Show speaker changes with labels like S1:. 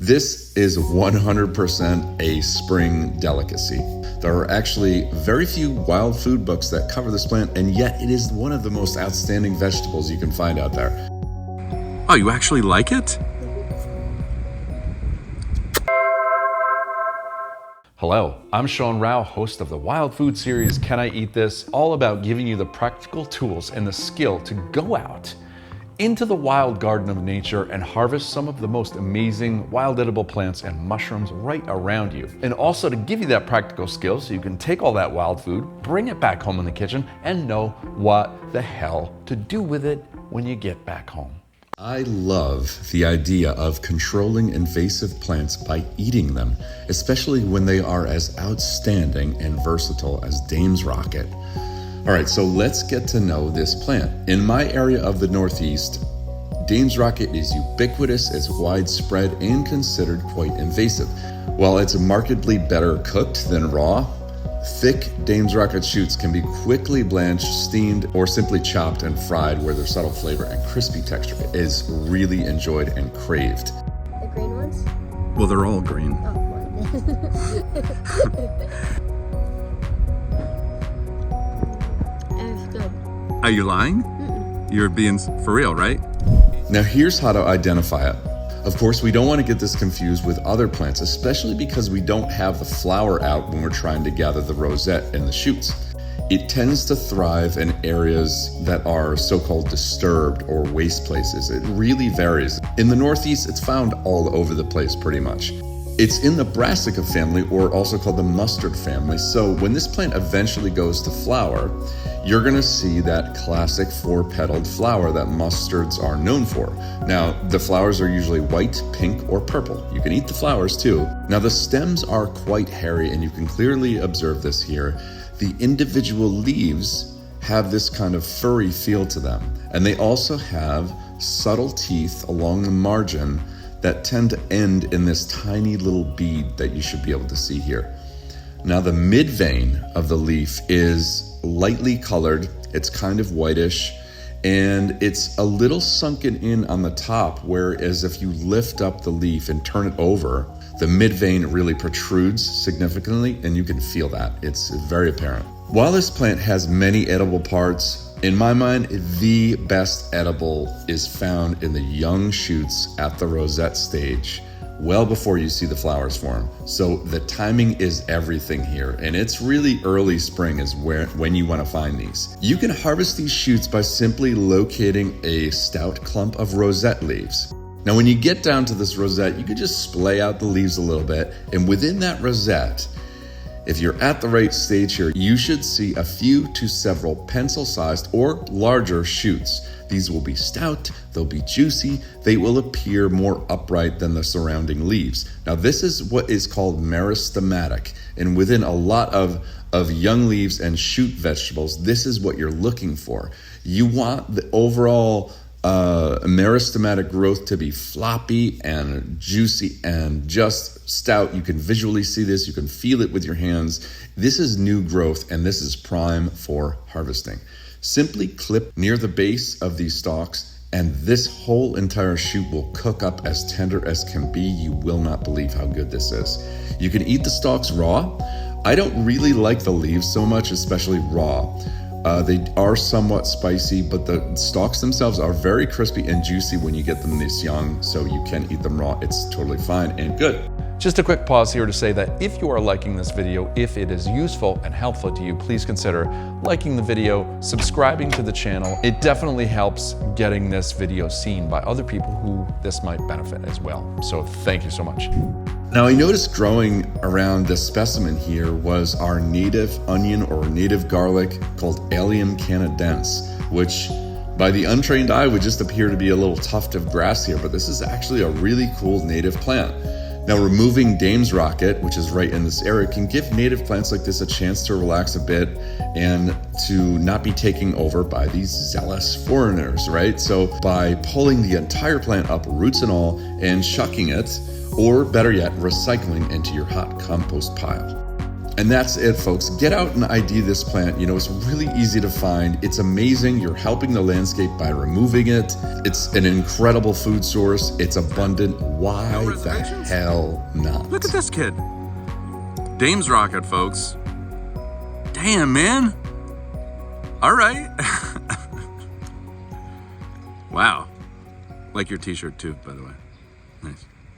S1: This is 100% a spring delicacy. There are actually very few wild food books that cover this plant, and yet it is one of the most outstanding vegetables you can find out there.
S2: Oh, you actually like it?
S3: Hello, I'm Sean Rowe, host of the Wild Food series, Can I Eat This? All about giving you the practical tools and the skill to go out into the wild garden of nature and harvest some of the most amazing wild edible plants and mushrooms right around you. And also to give you that practical skill so you can take all that wild food, bring it back home in the kitchen, and know what the hell to do with it when you get back home.
S1: I love the idea of controlling invasive plants by eating them, especially when they are as outstanding and versatile as Dame's Rocket. All right, so let's get to know this plant. In my area of the Northeast, Dame's Rocket is ubiquitous, it's widespread, and considered quite invasive. While it's markedly better cooked than raw, thick Dame's Rocket shoots can be quickly blanched, steamed, or simply chopped and fried, where their subtle flavor and crispy texture is really enjoyed and craved.
S4: The green ones?
S2: Well, they're all green.
S4: It's good.
S2: Are you lying? You're being for real, right?
S1: Now here's how to identify it. Of course, we don't want to get this confused with other plants, especially because we don't have the flower out when we're trying to gather the rosette and the shoots. It tends to thrive in areas that are so-called disturbed or waste places. It really varies. In the Northeast, it's found all over the place pretty much. It's in the brassica family, or also called the mustard family. So when this plant eventually goes to flower, you're gonna see that classic four-petaled flower that mustards are known for. Now, the flowers are usually white, pink, or purple. You can eat the flowers too. Now, the stems are quite hairy, and you can clearly observe this here. The individual leaves have this kind of furry feel to them, and they also have subtle teeth along the margin that tend to end in this tiny little bead that you should be able to see here. Now, the mid vein of the leaf is lightly colored, it's kind of whitish, and it's a little sunken in on the top, whereas if you lift up the leaf and turn it over, the mid vein really protrudes significantly, and you can feel that. It's very apparent. While this plant has many edible parts, in my mind, the best edible is found in the young shoots at the rosette stage, well before you see the flowers form. So the timing is everything here, and it's really early spring is when you want to find these. You can harvest these shoots by simply locating a stout clump of rosette leaves. Now, when you get down to this rosette, you can just splay out the leaves a little bit, and within that rosette, if you're at the right stage here, you should see a few to several pencil-sized or larger shoots. These will be stout, they'll be juicy, they will appear more upright than the surrounding leaves. Now, this is what is called meristematic, and within a lot of young leaves and shoot vegetables, this is what you're looking for. You want the overall meristematic growth to be floppy and juicy and just stout. You can visually see this, you can feel it with your hands. This is new growth, and this is prime for harvesting. Simply clip near the base of these stalks, and this whole entire shoot will cook up as tender as can be. You will not believe how good this is. You can eat the stalks raw. I don't really like the leaves so much, especially raw. They are somewhat spicy, but the stalks themselves are very crispy and juicy when you get them this young, so you can eat them raw. It's totally fine and good.
S3: Just a quick pause here to say that if you are liking this video, if it is useful and helpful to you, please consider liking the video, subscribing to the channel. It definitely helps getting this video seen by other people who this might benefit as well. So thank you so much.
S1: Now, I noticed growing around this specimen here was our native onion or native garlic called Allium canadense, which by the untrained eye would just appear to be a little tuft of grass here, but this is actually a really cool native plant. Now, removing Dame's Rocket, which is right in this area, can give native plants like this a chance to relax a bit and to not be taken over by these zealous foreigners, right? So by pulling the entire plant up, roots and all, and shucking it, or better yet, recycling into your hot compost pile. And that's it, folks. Get out and ID this plant. You know, it's really easy to find. It's amazing. You're helping the landscape by removing it. It's an incredible food source. It's abundant. Why the hell not?
S2: Look at this kid. Dame's rocket, folks. Damn, man. All right. Wow. Like your t-shirt too, by the way. Nice.